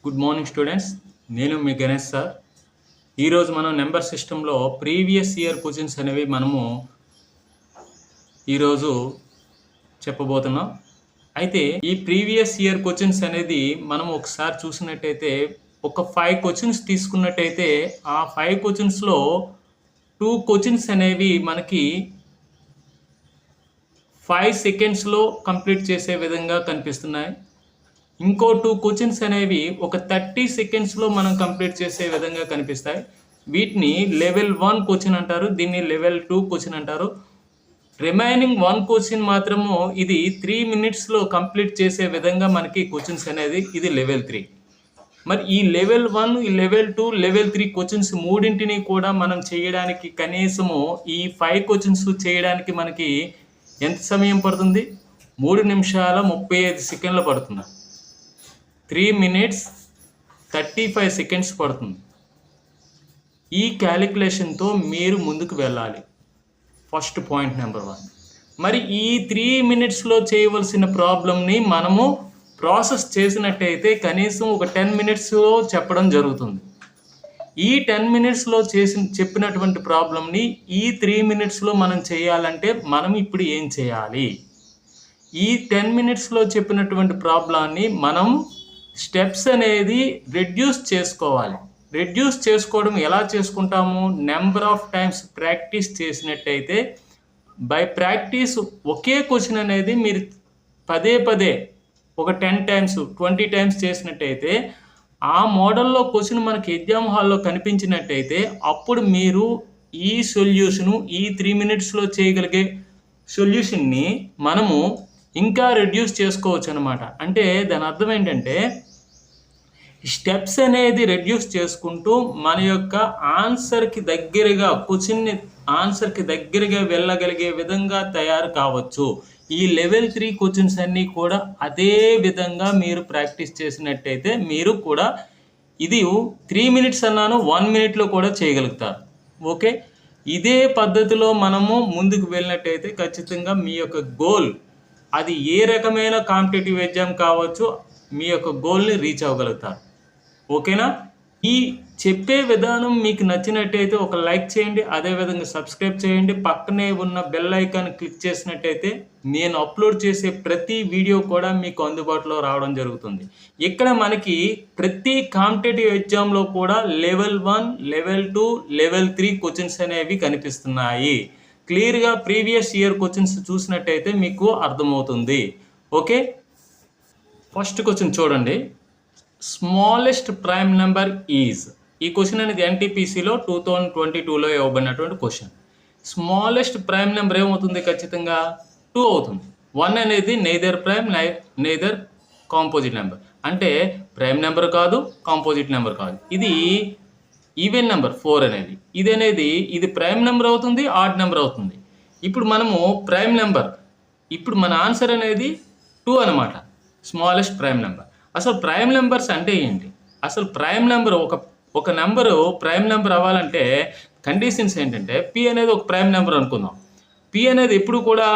Good morning students, నేను మీ Ganesh sir. ఈరోజు మనం నెంబర్ సిస్టంలో ప్రీవియస్ ఇయర్ క్వశ్చన్స్ అనేవి మనము ఈరోజు చెప్పబోతున్నాం. అయితే ఈ ప్రీవియస్ ఇయర్ క్వశ్చన్స్ అనేది మనం ఒకసారి చూసినట్టయితే ఒక 5 క్వశ్చన్స్ తీసుకున్నట్టయితే ఆ 5 క్వశ్చన్స్లో 2 క్వశ్చన్స్ అనేవి మనకి 5 సెకండ్స్లో కంప్లీట్ చేసే విధంగా కనిపిస్తున్నాయి. ఇంకో 2 క్వశ్చన్స్ అనేవి ఒక 30 సెకండ్స్లో మనం కంప్లీట్ చేసే విధంగా కనిపిస్తాయి. వీటిని లెవెల్ 1 క్వశ్చన్ అంటారు, దీన్ని లెవెల్ 2 క్వశ్చన్ అంటారు. రిమైనింగ్ 1 క్వశ్చన్ మాత్రము ఇది 3 మినిట్స్లో కంప్లీట్ చేసే విధంగా మనకి క్వశ్చన్స్ అనేది ఇది లెవెల్ 3. మరి ఈ లెవెల్ 1, ఈ లెవెల్ 2, లెవెల్ 3 క్వశ్చన్స్ మూడింటిని కూడా మనం చేయడానికి కనీసము ఈ 5 క్వశ్చన్స్ చేయడానికి మనకి ఎంత సమయం పడుతుంది? 3 నిమిషాల 35 సెకండ్లు పడుతుంది. 3 minutes 35 seconds పడుతుంది. ఈ క్యాలిక్యులేషన్తో మీరు ముందుకు వెళ్ళాలి. First point number 1. మరి ఈ 3 minutesలో చేయవలసిన ప్రాబ్లమ్ని మనము ప్రాసెస్ చేసినట్టయితే కనీసం ఒక 10 minutesలో చెప్పడం జరుగుతుంది. ఈ 10 minutesలో చెప్పినటువంటి ప్రాబ్లమ్ని ఈ 3 minutesలో మనం చేయాలంటే మనం ఇప్పుడు ఏం చేయాలి? ఈ 10 minutesలో చెప్పినటువంటి ప్రాబ్లాన్ని మనం స్టెప్స్ అనేది రెడ్యూస్ చేసుకోవాలి. రెడ్యూస్ చేసుకోవడం ఎలా చేసుకుంటాము? నెంబర్ ఆఫ్ టైమ్స్ ప్రాక్టీస్ చేసినట్టయితే బై ప్రాక్టీస్ ఒకే క్వశ్చన్ అనేది మీరు పదే ఒక 10 times 20 times చేసినట్టయితే ఆ మోడల్లో క్వశ్చన్ మనకి ఎగ్జామ్ హాల్లో కనిపించినట్టయితే అప్పుడు మీరు ఈ సొల్యూషను ఈ 3 minutesలో చేయగలిగే సొల్యూషన్ని మనము ఇంకా రెడ్యూస్ చేసుకోవచ్చు అనమాట. అంటే దాని అర్థం ఏంటంటే స్టెప్స్ అనేది రెడ్యూస్ చేసుకుంటూ మన యొక్క ఆన్సర్కి దగ్గరగా క్వశ్చన్ని ఆన్సర్కి దగ్గరగా వెళ్ళగలిగే విధంగా తయారు కావచ్చు. ఈ లెవెల్ 3 క్వశ్చన్స్ అన్నీ కూడా అదే విధంగా మీరు ప్రాక్టీస్ చేసినట్టయితే మీరు కూడా ఇది 3 minutes అన్నాను 1 minuteలో కూడా చేయగలుగుతారు. ఓకే, ఇదే పద్ధతిలో మనము ముందుకు వెళ్ళినట్టయితే ఖచ్చితంగా మీ యొక్క గోల్ అది ఏ రకమైన కాంపిటేటివ్ ఎగ్జామ్ కావచ్చు, మీ యొక్క గోల్ని రీచ్ అవ్వగలుగుతారు. ఓకేనా? ఈ చెప్పే విధానం మీకు నచ్చినట్టయితే ఒక లైక్ చేయండి, అదేవిధంగా సబ్స్క్రైబ్ చేయండి. పక్కనే ఉన్న బెల్ ఐకాన్ క్లిక్ చేసినట్టయితే నేను అప్లోడ్ చేసే ప్రతి వీడియో కూడా మీకు అందుబాటులో రావడం జరుగుతుంది. ఇక్కడ మనకి ప్రతి కాంపిటేటివ్ ఎగ్జామ్లో కూడా లెవెల్ 1, లెవెల్ 2, లెవెల్ 3 క్వశ్చన్స్ అనేవి కనిపిస్తున్నాయి. క్లియర్గా ప్రీవియస్ ఇయర్ క్వశ్చన్స్ చూసినట్టయితే మీకు అర్థమవుతుంది. ఓకే, ఫస్ట్ క్వశ్చన్ చూడండి. Smallest prime number is. ఈ క్వశ్చన్ అనేది ఎన్టీపీసీలో 2022లో ఇవ్వబడినటువంటి క్వశ్చన్. స్మాలెస్ట్ ప్రైమ్ నెంబర్ ఏమవుతుంది? ఖచ్చితంగా 2 అవుతుంది. 1 అనేది neither prime neither composite number, అంటే ప్రైమ్ నెంబర్ కాదు, కాంపోజిట్ నెంబర్ కాదు. ఇది ఈవెన్ నెంబర్ 4 అనేది. ఇది ప్రైమ్ నెంబర్ అవుతుంది, ఆడ్ నెంబర్ అవుతుంది. ఇప్పుడు మనము ప్రైమ్ నెంబర్, ఇప్పుడు మన ఆన్సర్ అనేది 2 అనమాట, స్మాలెస్ట్ ప్రైమ్ నెంబర్. అసలు ప్రైమ్ నెంబర్స్ అంటే ఏంటి? అసలు ప్రైమ్ నెంబర్ ఒక నెంబరు ప్రైమ్ నెంబర్ అవ్వాలంటే కండిషన్స్ ఏంటంటే పి అనేది ఒక ప్రైమ్ నెంబర్ అనుకుందాం. పి అనేది ఎప్పుడు కూడా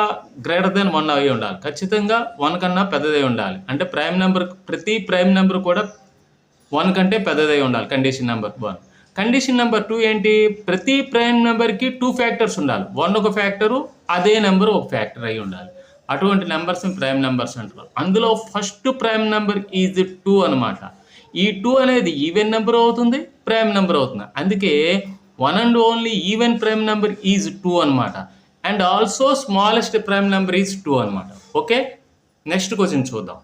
గ్రేటర్ దెన్ 1 అయి ఉండాలి, ఖచ్చితంగా 1 కన్నా పెద్దదై ఉండాలి. అంటే ప్రైమ్ నెంబర్ ప్రతి ప్రైమ్ నెంబర్ కూడా 1 కంటే పెద్దదై ఉండాలి. Condition number 1. కండిషన్ నెంబర్ 2 ఏంటి? ప్రతి ప్రైమ్ నెంబర్కి 2 ఫ్యాక్టర్స్ ఉండాలి. 1 ఒక ఫ్యాక్టరు, అదే నెంబర్ ఒక ఫ్యాక్టర్ అయి ఉండాలి. అటువంటి నెంబర్స్ ప్రైమ్ నెంబర్స్ అంటారు. అందులో ఫస్ట్ ప్రైమ్ నెంబర్ ఈజ్ 2 అనమాట. ఈ 2 అనేది ఈవెన్ నెంబర్ అవుతుంది, ప్రైమ్ నెంబర్ అవుతుంది. అందుకే 1 and only even prime number is 2 అనమాట. And also smallest prime number is 2 అనమాట. ఓకే, నెక్స్ట్ క్వశ్చన్ చూద్దాం.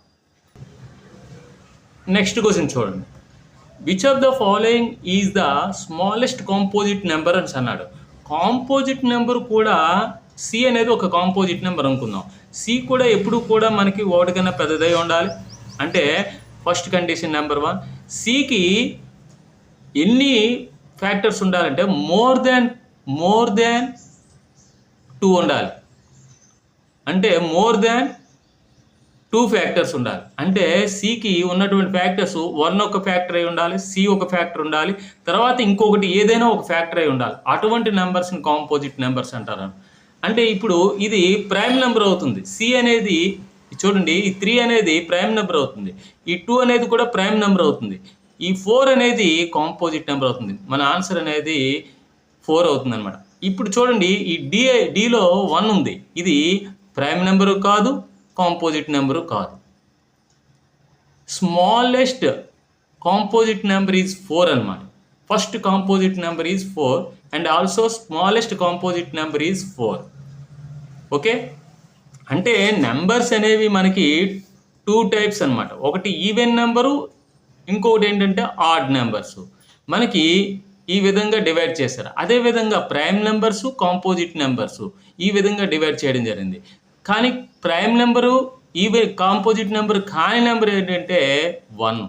నెక్స్ట్ క్వశ్చన్ చూడండి. Which of the following is the smallest composite number అని అన్నాడు. కాంపోజిట్ నెంబర్ కూడా సి అనేది ఒక కాంపోజిట్ నెంబర్ అనుకుందాం. సి కూడా ఎప్పుడు కూడా మనకి 1 కన్నా పెద్దదై ఉండాలి. అంటే ఫస్ట్ కండిషన్ నెంబర్ 1. సికి ఎన్ని ఫ్యాక్టర్స్ ఉండాలంటే మోర్ దాన్ 2 ఉండాలి. అంటే మోర్ దాన్ 2 ఫ్యాక్టర్స్ ఉండాలి. అంటే సికి ఉన్నటువంటి ఫ్యాక్టర్స్ 1 ఒక ఫ్యాక్టర్ అయి ఉండాలి, సి ఒక ఫ్యాక్టర్ ఉండాలి, తర్వాత ఇంకొకటి ఏదైనా ఒక ఫ్యాక్టర్ అయి ఉండాలి. అటువంటి నెంబర్స్ని కాంపోజిట్ నెంబర్స్ అంటారు. అంటే ఇప్పుడు ఇది ప్రైమ్ నెంబర్ అవుతుంది. సి అనేది చూడండి, ఈ 3 అనేది ప్రైమ్ నెంబర్ అవుతుంది, ఈ 2 అనేది కూడా ప్రైమ్ నెంబర్ అవుతుంది, ఈ 4 అనేది కాంపోజిట్ నెంబర్ అవుతుంది. మన ఆన్సర్ అనేది 4 అవుతుంది అనమాట. ఇప్పుడు చూడండి, ఈ డిలో 1 ఉంది, ఇది ప్రైమ్ నెంబరు కాదు, కాంపోజిట్ నెంబరు కాదు. స్మాలెస్ట్ కాంపోజిట్ నెంబర్ ఈజ్ 4 అనమాట. First composite number is 4 and also smallest composite number is 4. Okay, అంటే నెంబర్స్ అనేవి మనకి 2 టైప్స్ అనమాట. ఒకటి ఈవెన్ నెంబరు, ఇంకొకటి ఏంటంటే ఆడ్ నెంబర్స్. మనకి ఈ విధంగా డివైడ్ చేశారు. అదేవిధంగా ప్రైమ్ నెంబర్సు, కాంపోజిట్ నెంబర్సు ఈ విధంగా డివైడ్ చేయడం జరిగింది. కానీ ప్రైమ్ నెంబరు, కాంపోజిట్ నెంబర్ కాని నెంబర్ ఏంటంటే 1.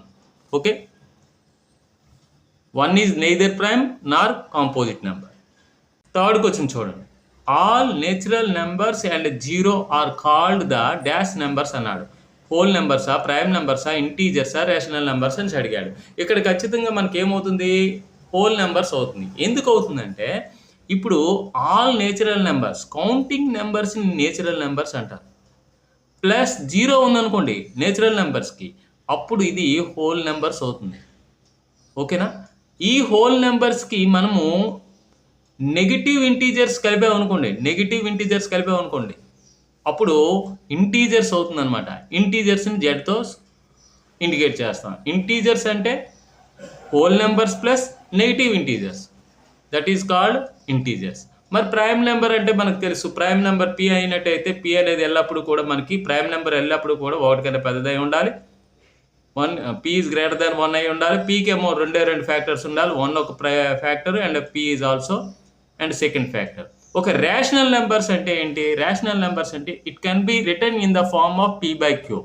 Okay, 1 is neither prime nor composite number. Third question చూడండి. All natural numbers and 0 are called the dash numbers అన్నాడు. హోల్ నెంబర్సా, ప్రైమ్ నెంబర్సా, ఇంటీజర్సా, రేషనల్ నెంబర్స్ అని అడిగాడు. ఇక్కడ ఖచ్చితంగా మనకి ఏమవుతుంది, హోల్ నెంబర్స్ అవుతుంది. ఎందుకు అవుతుందంటే, ఇప్పుడు ఆల్ నేచురల్ నెంబర్స్, కౌంటింగ్ నెంబర్స్ని నేచురల్ నెంబర్స్ అంటారు. ప్లస్ 0 ఉందనుకోండి నేచురల్ నెంబర్స్కి, అప్పుడు ఇది హోల్ నెంబర్స్ అవుతుంది. ఓకేనా, ఈ హోల్ నెంబర్స్కి మనము నెగిటివ్ ఇంటీజర్స్ కలిపామనుకోండి, అప్పుడు ఇంటీజర్స్ అవుతుంది అనమాట. ఇంటీజర్స్ని జెడ్తో ఇండికేట్ చేస్తాం. ఇంటీజర్స్ అంటే whole numbers plus negative integers, that is called integers. మరి ప్రైమ్ నెంబర్ అంటే మనకు తెలుసు, ప్రైమ్ నెంబర్ పి అయినట్టయితే పి అనేది ఎల్లప్పుడు కూడా మనకి ప్రైమ్ నెంబర్ ఎల్లప్పుడు కూడా 1 కన్నా పెద్దదై ఉండాలి. పి ఈజ్ గ్రేటర్ దాన్ 1 అయి ఉండాలి. పీకి ఏమో 2 ఫ్యాక్టర్స్ ఉండాలి. 1 ఒక factor and P is also and second factor. ఒక రేషనల్ నెంబర్స్ అంటే ఏంటి? రేషనల్ నెంబర్స్ అంటే it can be written in the form of P by Q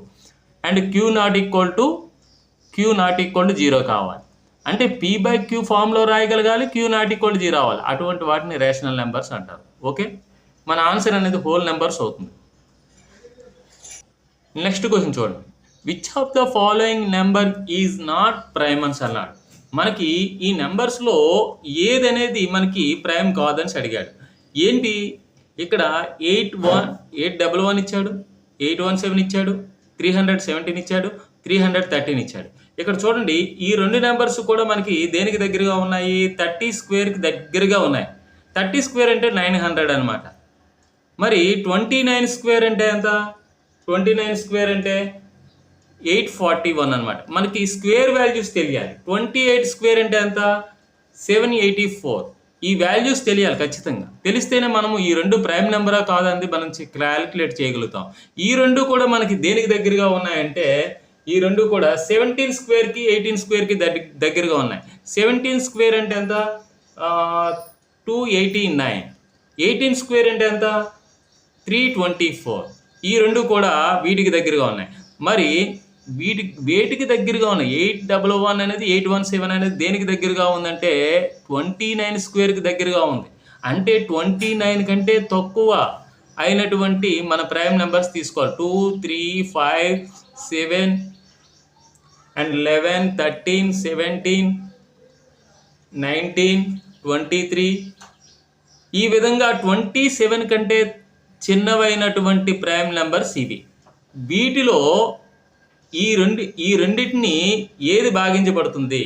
and Q not equal to 0 కావాలి. అంటే పి బై క్యూ ఫామ్లో రాయగలగాలి, Q not equal to 0 అవ్వాలి. అటువంటి వాటిని రేషనల్ నెంబర్స్ అంటారు. ఓకే, మన ఆన్సర్ అనేది హోల్ నెంబర్స్ అవుతుంది. నెక్స్ట్ క్వశ్చన్ చూడండి. Which of the following number is not prime అని అన్నాడు. మనకి ఈ నెంబర్స్లో ఏదనేది మనకి ప్రైమ్ కాదని అడిగాడు. ఏంటి, ఇక్కడ 811 ఇచ్చాడు, 817 ఇచ్చాడు, 317 ఇచ్చాడు, 313 ఇచ్చాడు. ఇక్కడ చూడండి, ఈ 2 నెంబర్స్ కూడా మనకి దేనికి దగ్గరగా ఉన్నాయి, 30 స్క్వేర్కి దగ్గరగా ఉన్నాయి. 30 స్క్వేర్ అంటే 900 అనమాట. మరి 29 స్క్వేర్ అంటే ఎంత? 29 స్క్వేర్ అంటే 841 అనమాట. మనకి స్క్వేర్ వాల్యూస్ తెలియాలి. 28 స్క్వేర్ అంటే ఎంత? 784. ఈ వాల్యూస్ తెలియాలి ఖచ్చితంగా. తెలిస్తేనే మనము ఈ 2 ప్రైమ్ నెంబరా కాదండి మనం క్యాలిక్యులేట్ చేయగలుగుతాం. ఈ 2 కూడా మనకి దేనికి దగ్గరగా ఉన్నాయంటే, ఈ 2 కూడా 17 స్క్వేర్కి 18 స్క్వేర్కి దగ్గరగా ఉన్నాయి. 17 స్క్వేర్ అంటే ఎంత? 289. 18 స్క్వేర్ అంటే ఎంత? 324. ఈ 2 కూడా వీటికి దగ్గరగా ఉన్నాయి. మరి వేటికి దగ్గరగా ఉన్నాయి? 811 అనేది 817 అనేది దేనికి దగ్గరగా ఉందంటే 29 స్క్వేర్కి దగ్గరగా ఉంది. అంటే 29 కంటే తక్కువ అయినటువంటి మన ప్రైమ్ నెంబర్స్ తీసుకోవాలి. 2, 3, 5, 7 అండ్ 11, 13, 17, 19, 23. ఈ విధంగా 27 కంటే చిన్నవైనటువంటి ప్రైమ్ నెంబర్స్ ఇవి. వీటిలో ఈ రెండింటిని ఏది భాగించబడుతుంది,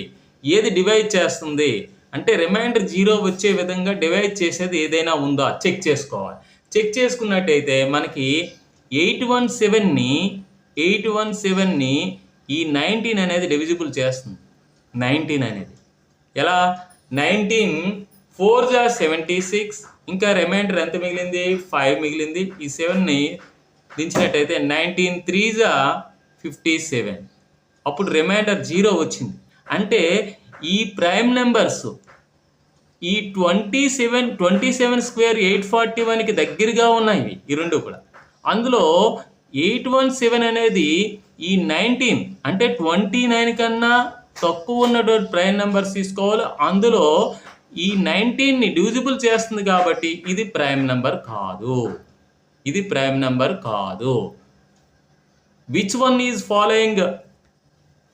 ఏది డివైడ్ చేస్తుంది అంటే రిమైండర్ 0 వచ్చే విధంగా డివైడ్ చేసేది ఏదైనా ఉందా చెక్ చేసుకోవాలి. చెక్ చేసుకున్నట్టయితే మనకి 817ని ఈ 19 అనేది డివిజిబుల్ చేస్తుంది. 19 అనేది ఎలా? 19 4 జా 76, ఇంకా రిమైండర్ ఎంత మిగిలింది? 5 మిగిలింది. ఈ 7ని దించినట్టయితే 19 3 జా 57, అప్పుడు రిమైండర్ 0 వచ్చింది. అంటే ఈ ప్రైమ్ నెంబర్స్ ఈ 27 స్క్వేర్ 841కి దగ్గరగా ఉన్నాయి ఈ 2 కూడా. అందులో 817 అనేది ఈ 19 అంటే 29 కన్నా తక్కువ ఉన్నటువంటి ప్రైమ్ నెంబర్స్ తీసుకోవాలి. అందులో ఈ 19ని డివిజిబుల్ చేస్తుంది కాబట్టి ఇది ప్రైమ్ నెంబర్ కాదు. Which one is following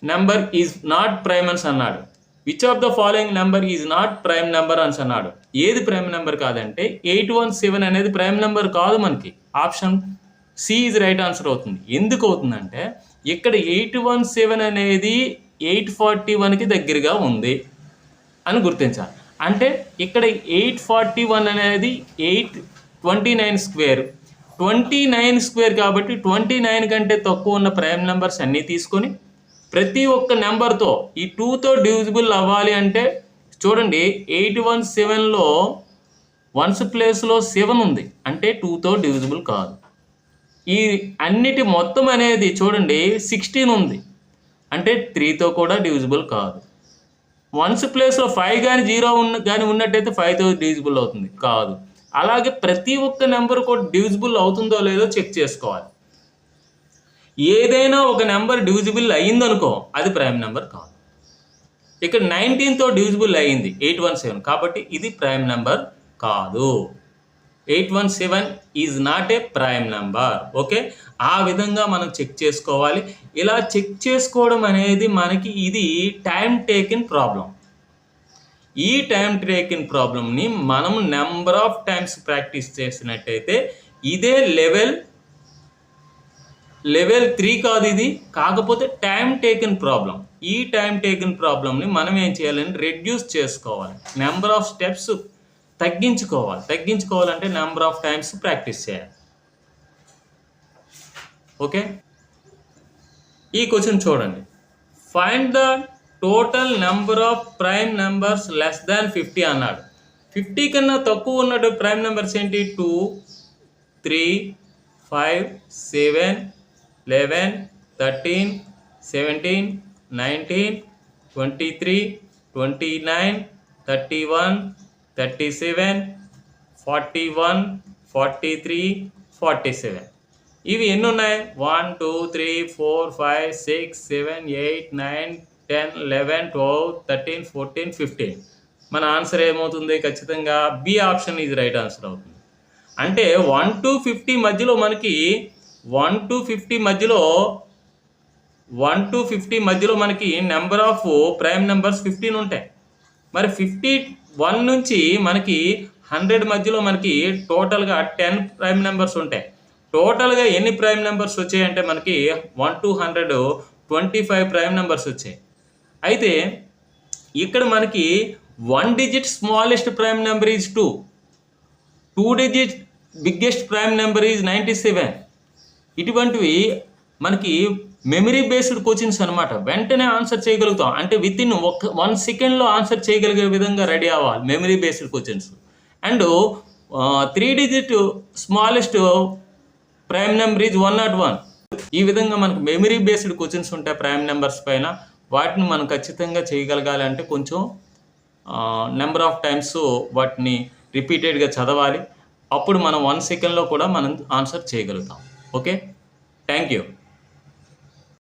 number is not prime అని అన్నాడు. Which of the following number is not prime number అని అన్నాడు. ఏది ప్రైమ్ నెంబర్ కాదంటే 817 అనేది ప్రైమ్ నెంబర్ కాదు. మనకి option C is right answer అవుతుంది. ఎందుకు అవుతుందంటే ఇక్కడ 817 అనేది 841కి దగ్గరగా ఉంది అని గుర్తించాలి. అంటే ఇక్కడ 841 అనేది 829 స్క్వేర్, 29 స్క్వేర్ కాబట్టి 29 కంటే తక్కువ ఉన్న ప్రైమ్ నెంబర్స్ అన్నీ తీసుకొని ప్రతి ఒక్క నెంబర్తో ఈ 2తో డివిజిబుల్ అవ్వాలి అంటే చూడండి 817లో వన్స్ ప్లేస్లో 7 ఉంది అంటే 2తో డివిజిబుల్ కాదు. ఈ అన్నిటి మొత్తం అనేది చూడండి 16 ఉంది అంటే 3తో కూడా డివిజిబుల్ కాదు. వన్స్ ప్లేస్లో 5 కానీ 0 కానీ ఉన్నట్టయితే 5తో డివిజిబుల్ అవుతుంది కాదు. అలాగే ప్రతి ఒక్క నెంబర్ కూడా డివిజిబుల్ అవుతుందో లేదో చెక్ చేసుకోవాలి. ఏదైనా ఒక నెంబర్ డివిజిబుల్ అయ్యిందనుకో అది ప్రైమ్ నెంబర్ కాదు. ఇక్కడ 19తో డివిజిబుల్ అయ్యింది 817 కాబట్టి ఇది ప్రైమ్ నెంబర్ కాదు. 817 is not a prime number. Okay, ఆ విధంగా మనం చెక్ చేసుకోవాలి. ఇలా చెక్ చేసుకోవడం అనేది మనకి ఇది టైం టేకిన్ ప్రాబ్లం. ఈ టైం టేకిన్ ప్రాబ్లంని మనం నెంబర్ ఆఫ్ టైమ్స్ ప్రాక్టీస్ చేసినట్టయితే ఇదే లెవెల్ 3 కాదు ఇది, కాకపోతే టైం టేకిన్ ప్రాబ్లం. ఈ టైం టేకిన్ ప్రాబ్లంని మనం ఏం చేయాలని రెడ్యూస్ చేసుకోవాలి, నెంబర్ ఆఫ్ స్టెప్స్ తగ్గించుకోవాలంటే నెంబర్ ఆఫ్ టైమ్స్ ప్రాక్టీస్ చేయాలి. ఓకే, ఈ క్వశ్చన్ చూడండి. Find the total number of prime numbers less than 50 అన్నాడు. 50 కన్నా తక్కువ ఉన్నట్టు ప్రైమ్ నెంబర్స్ ఏంటి? 2, 3, 5, 7, 11, 13, 17, 19, 23, 29, 31, 37, 41, 43, 47. ఇవి ఎన్ని ఉన్నాయి? 1, 2, 3, 4, 5, 6, 7, 8, 9, 10, 11, 12, 13, 14, 15. మన ఆన్సర్ ఏమవుతుంది? ఖచ్చితంగా B option is right answer అవుతుంది. అంటే 1 to 50 మధ్యలో మనకి 1 to 50 మధ్యలో మనకి నెంబర్ ఆఫ్ ప్రైమ్ నెంబర్స్ 15 ఉంటాయి. మరి 51 నుంచి మనకి 100 మధ్యలో మనకి టోటల్గా 10 ప్రైమ్ నెంబర్స్ ఉంటాయి. టోటల్గా ఎన్ని ప్రైమ్ నెంబర్స్ వచ్చాయి అంటే మనకి 1 to 100 25 ప్రైమ్ నెంబర్స్ వచ్చాయి. అయితే ఇక్కడ మనకి 1 digit smallest prime number is 2, 2 digit biggest prime number is 97. ఇటువంటివి మనకి మెమరీ బేస్డ్ క్వశ్చన్స్ అనమాట. వెంటనే ఆన్సర్ చేయగలుగుతాం, అంటే విత్ ఇన్ 1 సెకండ్లో ఆన్సర్ చేయగలిగే విధంగా రెడీ అవ్వాలి memory based questions. And 3 digit smallest prime number is 101. ఈ విధంగా మనకు మెమరీ బేస్డ్ క్వశ్చన్స్ ఉంటాయి ప్రైమ్ నెంబర్స్ పైన. వాటిని మనం ఖచ్చితంగా చేయగలగాలి అంటే కొంచెం నెంబర్ ఆఫ్ టైమ్స్ వాటిని రిపీటెడ్గా చదవాలి. అప్పుడు మనం 1 సెకండ్లో కూడా మనం ఆన్సర్ చేయగలుగుతాం. Okay, thank you.